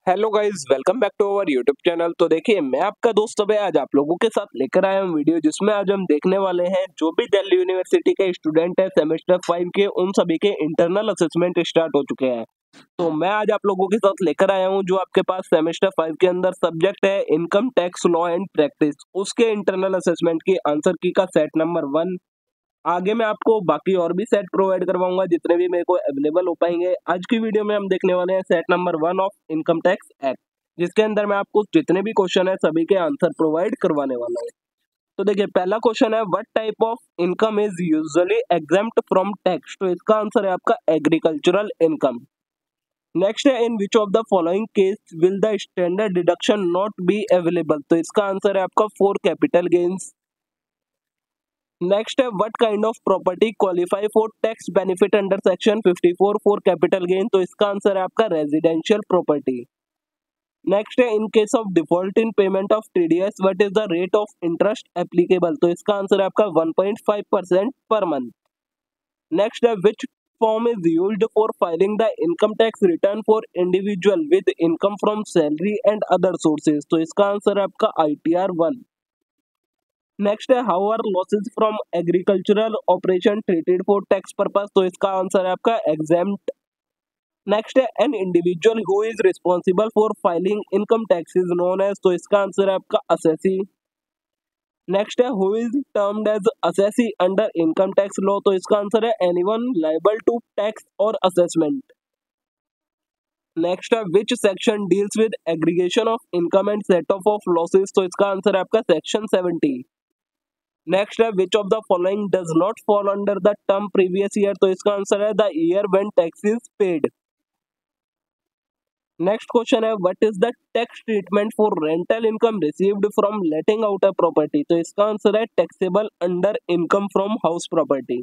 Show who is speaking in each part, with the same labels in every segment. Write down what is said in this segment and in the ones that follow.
Speaker 1: Hello guys, welcome back to our YouTube channel. तो देखिए, मैं आपका दोस्त अभय आज आप लोगों के साथ लेकर आया हूं वीडियो, जिसमें आज हम देखने वाले हैं जो भी दिल्ली यूनिवर्सिटी के स्टूडेंट है सेमेस्टर 5 के, उन सभी के इंटरनल असेसमेंट स्टार्ट हो चुके हैं। तो मैं आज आप लोगों के साथ लेकर आया हूं जो आपके पास सेमेस्टर 5 के अंदर सब्जेक्ट है income tax law and practice, उसके इंटरनल असेसमेंट की आंसर की का सेट नंबर 1। आगे मैं आपको बाकी और भी सेट प्रोवाइड करवाऊंगा जितने भी मेरे को अवेलेबल हो पाएंगे। आज की वीडियो में हम देखने वाले हैं set number 1 of income tax act, जिसके अंदर मैं आपको जितने भी क्वेश्चन है सभी के आंसर प्रोवाइड करवाने वाला हूँ। तो देखिए, पहला क्वेश्चन है what type of income is usually exempt from tax. तो इसका आंसर है आपका एग्रीकल्चरल इनकम। नेक्स्ट है in which of the following case will the standard deduction not be available. तो इसका आंसर है आपका फॉर कैपिटल गेन्स। नेक्स्ट है what kind of property qualify for tax benefit under section 54 for capital gain. तो इसका answer है आपका residential property. Next है in case of default in payment of TDS what is the rate of interest applicable. तो इसका answer है आपका 1.5% पर मंथ। नेक्स्ट है which form is used for filing the income tax return for individual with income from salary and other sources. तो इसका answer है आपका ITR 1। नेक्स्ट है how are losses from agricultural operation treated for tax purpose. तो इसका answer है आपका exempt. Next है an individual who is responsible for filing income tax is known as. तो इसका आंसर है आपका असेसी। नेक्स्ट है who is termed as assessee under income tax law. तो इसका आंसर है एनीवन लायबल टू टैक्स और असेसमेंट। नेक्स्ट है which section deals with aggregation of income and set off losses. तो इसका आंसर है आपका सेक्शन 70। नेक्स्ट है which of the following does not fall under the term previous year. तो इसका answer है the year when tax is paid. Next question है what is the tax treatment for rental income received from letting out a property. तो इसका answer है taxable under income from house property.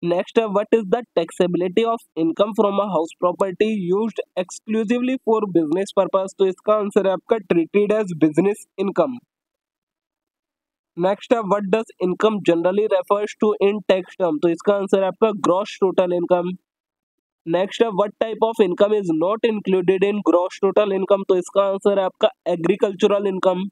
Speaker 1: Next है what is the taxability of income from a house property used exclusively for business purpose. तो इसका answer है आपका treated as business income. Next है what does income generally refers to in tax term. तो इसका answer है आपका gross total income. Next है what type of income is not included in gross total income. तो इसका आंसर है आपका एग्रीकल्चरल इनकम।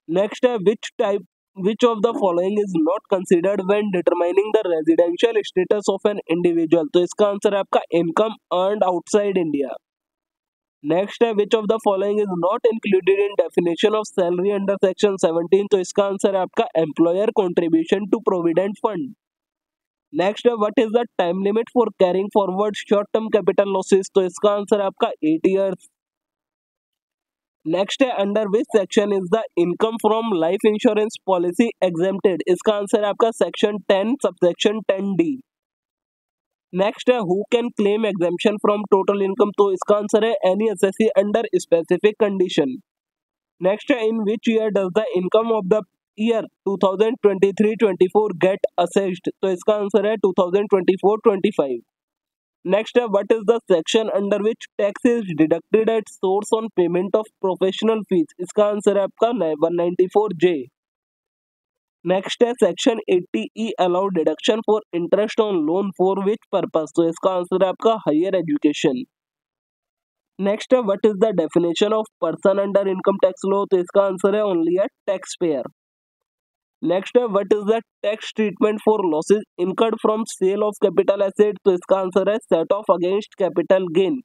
Speaker 1: नेक्स्ट है which of the following is not considered when determining the residential status of an individual. तो इसका answer है आपका income earned outside India. Next है which of the following is not included in definition of salary under section 17। तो इसका answer है आपका employer contribution to provident fund. Next है what is the time limit for carrying forward short term capital losses. तो इसका answer है आपका 8 years. Next है under which section is the income from life insurance policy exempted. इसका answer है आपका section 10 subsection 10D। Next है who can claim exemption from total income. तो इसका आंसर है any SSC under specific condition. Next है in which year does the income of the year 2023-24 gate assessed. तो इसका आंसर है 2024-25। नेक्स्ट है what is the section under which tax is deducted at source on payment of professional fees. इसका answer है आपका 194J। Next है section 80E allow deduction for interest on loan for which purpose. तो इसका answer है आपका higher education. Next है what is the definition of person under income tax law. तो इसका आंसर है only a tax payer. Next है what is the tax treatment for losses incurred from sale of capital asset. तो इसका answer है set off against capital gain.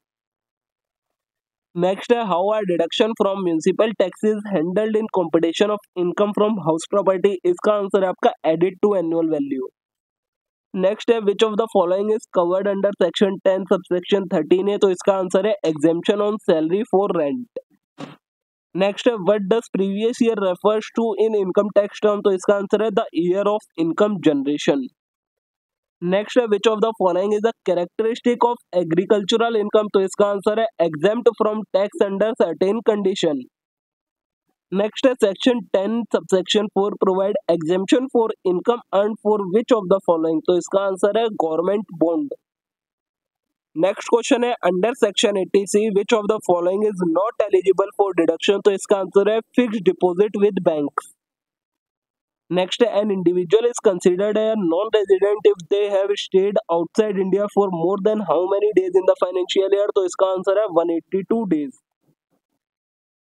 Speaker 1: Next है how are deduction from municipal taxes handled in competition of income from house property. इसका answer है आपका added to annual value. Next है which of the following is covered under section 10 subsection 13 है। तो इसका answer है exemption on salary for rent. Next है what does previous year refers to in income tax term. तो इसका answer है the year of income generation. Next है which of the following is the characteristic of agricultural income. तो इसका answer है exempt from tax under certain condition. Next है section 10 subsection 4 provide exemption for income earn for which of the following. तो इसका answer है government bond. Next question है under section 80C which of the following is not eligible for deduction. तो इसका answer है fixed deposit with bank. Next है an individual is considered a non-resident if they have stayed outside India for more than how many days in the financial year। तो इसका answer है 182 days।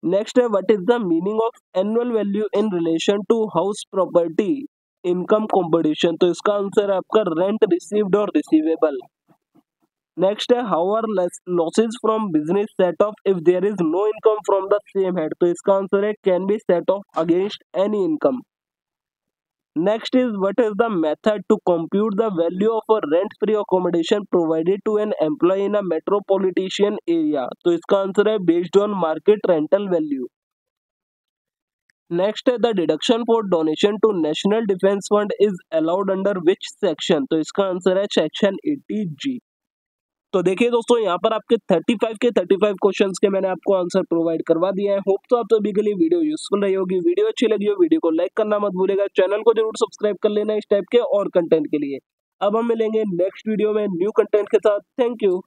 Speaker 1: Next है what is the meaning of annual value in relation to house property income competition, तो इसका answer है आपका rent received और receivable. Next है how are losses from business set off if there is no income from the same head, तो इसका answer है can be set off against any income. Next is what is the method to compute the value of a rent free accommodation provided to an employee in a metropolitan area, तो इसका answer है based on market rental value. Next है the deduction for donation to national defence fund is allowed under which section, तो इसका answer है section 80G। तो देखिए दोस्तों, यहाँ पर आपके 35 क्वेश्चंस के मैंने आपको आंसर प्रोवाइड करवा दिया है। होप तो आप सभी के लिए वीडियो यूजफुल रही होगी। वीडियो अच्छी लगी हो वीडियो को लाइक करना मत भूलिएगा, चैनल को जरूर सब्सक्राइब कर लेना इस टाइप के और कंटेंट के लिए। अब हम मिलेंगे नेक्स्ट वीडियो में न्यू कंटेंट के साथ। Thank you.